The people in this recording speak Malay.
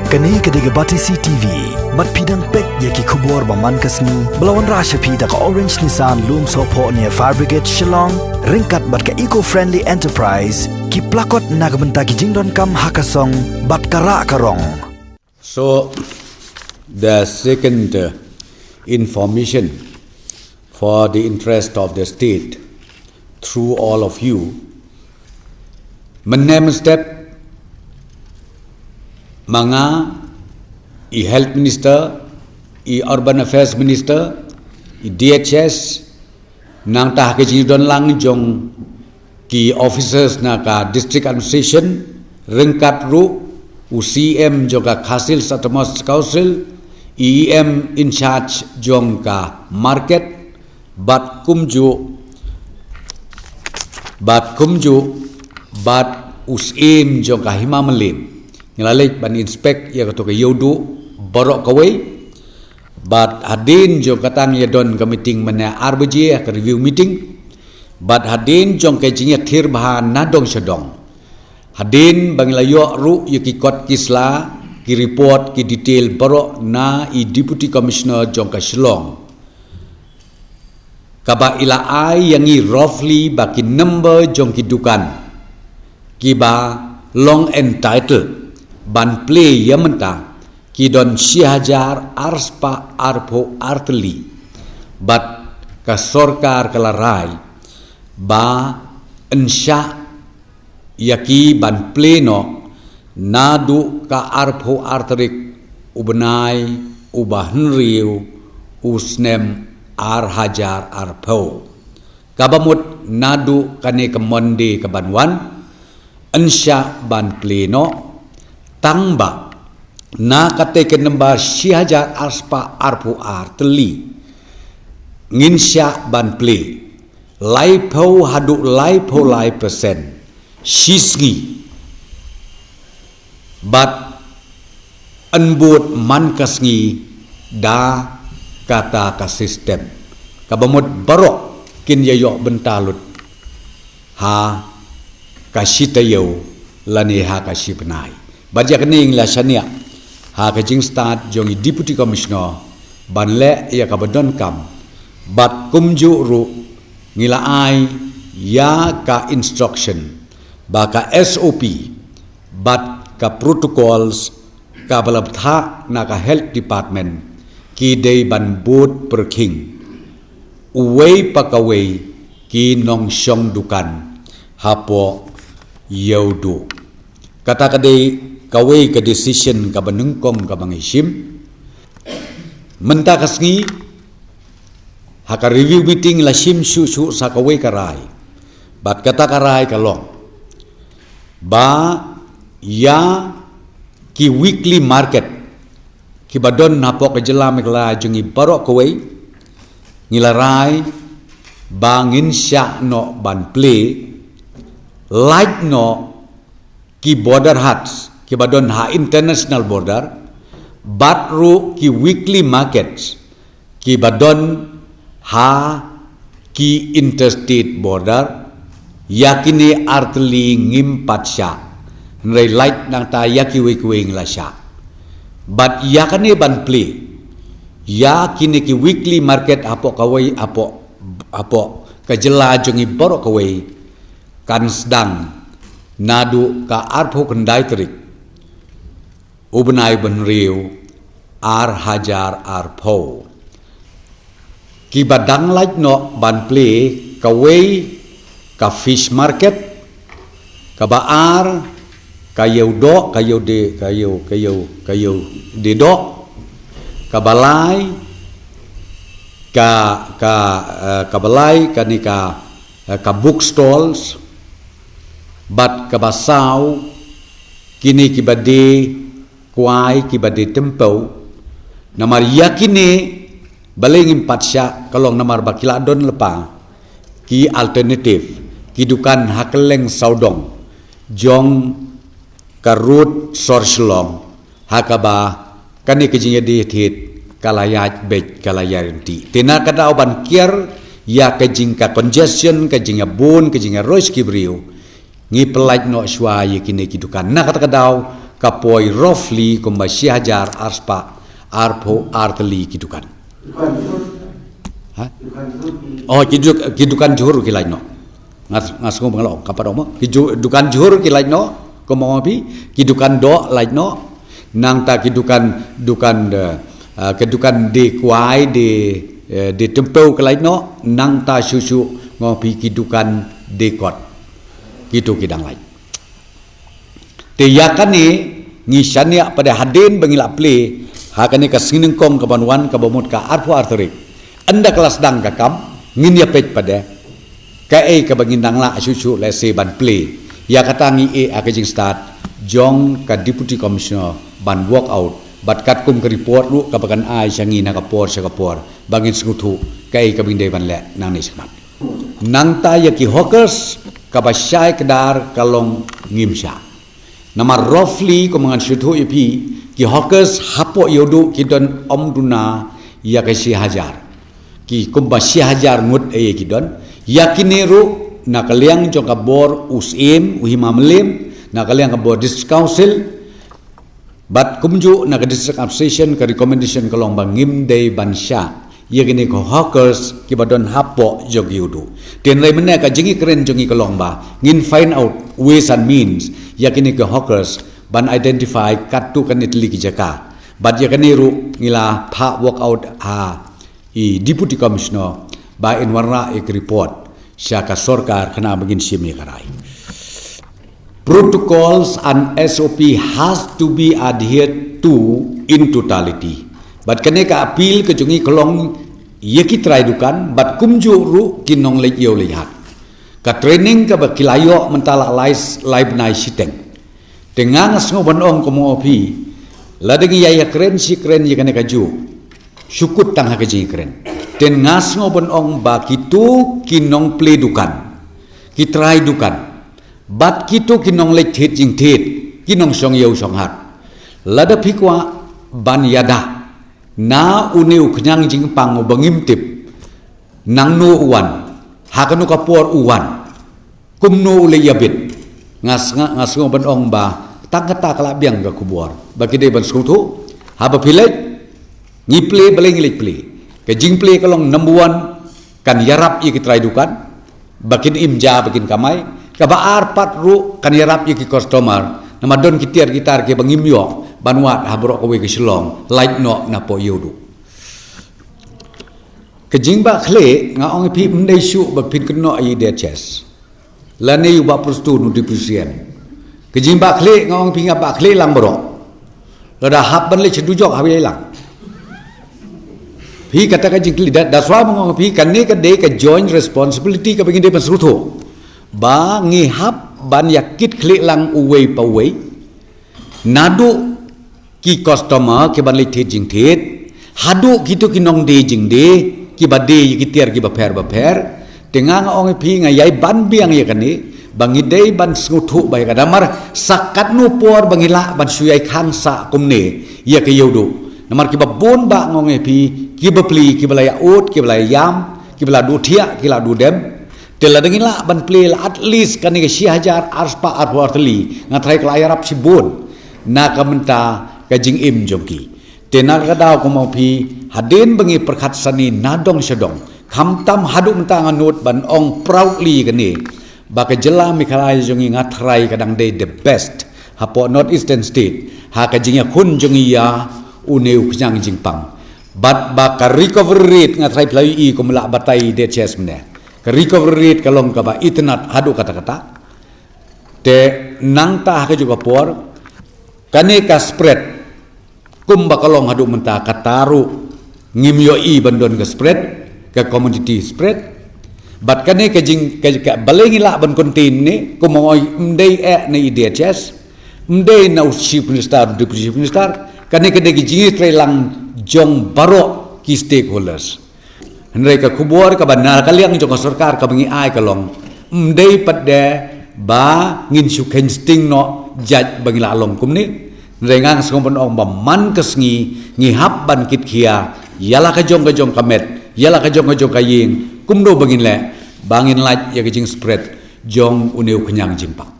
Kani kediga Batisi TV, mat pidang pek yaki kubur baman kasni, belawan rasha pida ka Orange Nissan Loom Sopo near Fire Brigade Shillong, ringkat bat ka eco-friendly enterprise, ki plakot nagbenta ki jingdon kam hakasong, bat kara karong. So, the second information for the interest of the state through all of you, menem step mga health minister, urban affairs minister, DHS nang tah ke jidon lang jong ki officers na ka district administration rengkat ru UCM juga Khasil Uttermost Council, EM in charge jong ka market bat kumju bat USIM jong ka Himamelim ngilalek ban inspect ya kato ka yodu borok kawai bat hadin jong katang ya don ka meeting mana RBJ ka review meeting bat hadin jong ka jinga thir bahan nadong sedong hadin banglayo ru yuki kot kisla ki report ki detail borok na deputy commissioner jong ka Shillong kaba ila ai yang roughly baki number jong ki dukan ki ba long entitled ban play yamenta ki don 6,000 arspa arpo arteli bat ka sorkar kalarai ba insya yaki ban play no nadu ka arpo arterik ubenai ubahan riu usnem hajar arpo kabamut nadu kane kemonde kebanwan insya ban play no tangba na kate ke nembar 6,000 arspa arpu arteli nginsya ban play laipo hadu laipo lai persen shisgi bat anbut man kasngi da kata ka sistem kabamut barok kin yayok bentalut ha kasitayo lani ha kasipnai bajak ning la shania ha ka jing start jong deputy commissioner ban le ya ka badon kam bat kumju ru ngila ai ya ka instruction ba ka SOP bat ka protocols ka balabtha na ka health department ki dei ban boot per king uwei pakawei ki nong shong dukan hapo yaudu kata kadai kawai ke decision ka benengkom ka bangisim menta kasngi haka review meeting la sim su sa kawai karai bat kata karai kalong ba ya ki weekly market ki badon napok ke jelam kala jungi barok kawai ngilarai bangin sya no ban play like no ki border huts ki badon ha international border batru ki weekly markets ki badon ha ki interstate border yakini artli ngim patsya nrai light nang ta yaki wekuing lasya but yakane ban play yakini ki weekly market apo kawai apo kajela jongi borok kawai kan sedang nadu ka arpo kendai terik ubenai benriu hajar arpo ki badang like no ban play kawai ka fish market ka baar kayu do kayu de do ka balai ka balai ka book stalls bat kabasau kini kibade kuai kibade tempau namar yakine balengin patsya kalong namar bakiladon lepa ki alternatif kidukan hakeleng saudong jong karut sorslong hakaba kani kejinya dihit kalayat bet kalayarinti tina kada oban kier ya kejingka congestion kejingnya bun kejingnya rois kibriu ngi pelaj no shwa ye kini kidukan na kata kadau kapoi roughly kumba sihajar arspa arpo arteli kidukan. Ha? Oh kidukan juhur kilai no. Ngas ngom ngalok kaparo mo kidukan juhur kilai no komopi kidukan do lai no nang ta kidukan kedukan de kuai de tempau kilai no nang ta susu ngopi kidukan de kot gitu kidang lai. Te yakane ngisania pada hadin bangila play hakane ka sinengkong ka banwan ka bomot ka arpo arterik anda kelas dang ka kam nginya pej pada ka ka bangindang la susu le se ban play ya kata ngi akajing start jong ka deputy commissioner ban walk out bat kat kum ka report lu ka bagan ai sangi na ka por sa ka por bangin skutu ka ka bingde ban le nang ni semat nang ta ya ki hawkers ka basyai kedar kalong ngimsha nama roughly ko mangan sutu ipi ki hawkers hapo yodu kidon omduna ya ka si hajar ki kumba si hajar ngut kidon yakineru nakaliang jong kabor usim uhima melim nakaliang kabor district council bat kumju nak district association ka recommendation kalong bangim day bansha yakini ko hawkers ki badon hapo jog yudu ten lai mena ka jingi keren jongi kalong ba ngin find out ways and means yakini ko hawkers ban identify katu kan itli ki jaka bat yakiniru ngila pha walk out deputy commissioner ba in warna ek report syaka sorkar kena begin simi karai. Protocols and SOP has to be adhered to in totality. But kene ka appeal ke jungi kolong yeki try dukan but kumju ru kinong lek yo lihat. Ka training ka bakilayo mentala live nai siteng. Tengang sngo bonong komo opi. Ladegi ya keren si keren ye kene kaju. Syukut tang ha keji keren. Den ngas ngobon ong ba kitu kinong play dukan ki try dukan bat kitu kinong lek thit jing thit kinong song yeu song hat lada phikwa ban yada na uneu khnyang jing pang bangim tip nang no uwan hakanu kapor uwan kumno le yabit ngas ngobon ong ba takata kala biang ga kubor bagi de ban skutu haba pilek ngi play baleng lek play ke jing play kalong number 1 kan yarap ye ki try dukan bakin imja bakin kamai ka baar pat ru kan yarap ye ki customer nama don kitiar gitar ke bangim yo banwat habro ko we ki silong like no na po yodu ke jing ba khle nga ong pi mdei shu bak pin kno ai de chess la ne yu ba prostu nu dipusien ke jing ba khle nga ong pi nga ba khle lang bro la da hab ban le chedu jok ha ye lang Pi katakan jingkli that's why mong pi kanne ka de ka joint responsibility ka bangin de pasruto ba ngihap ban yakit klik lang uwei pa wei nadu ki customer ke ban le thit jing thit hadu gitu kinong de jing de ki ba de ki tiar ki ba pher tengang ong pi nga yai ban biang ye kani bangi de ban snguthu bai ka damar sakat nu por bangila ban suyai khan sa kumne ye ka yodu namar ki ba bon ba ngong pi ki bapli ki balaya ut ki balaya yam ki bala du thia ki la du dem tela dengila ban play at least kan ke 1000 arspa artli ngatrai klaya rap sibun na kamenta ka jing im jongki tena ka daw ko mau pi hadin bengi perkhat sani nadong sedong khamtam hadu menta nganut ban ong proudly kani ba ka jela mikhalai jongi ngatrai kadang de the best hapo north eastern state ha ka jingya khun jongi ya uneu knyang jingpang bat ba ka recovery rate ngatrai plai I ko mela batai de chess mne ka recovery rate kalong ka ba itnat hadu kata-kata te nang ta ka juga por kane ka spread kum ba kalong hadu menta kataru ngimyo I bandon ka spread ka community spread bat kane ka jing ka balengi la ban kontin ni ko mo mdei ne de chess mdei na chief minister deputy chief minister kane ka de jingi trelang jong baro ki stakeholders hendrai ka kubor ka banar kaliang jong sarkar ka bangi ai kalong mdei padde ba ngin sukhen sting no jaj bangi la long kumni rengang sngompon ong ba man kesngi ngihap ban kit khia yala ka jong kamet yala ka jong ka ying kumdo bangin le bangin laj ya ka jing spread jong uneu kenyang jingpak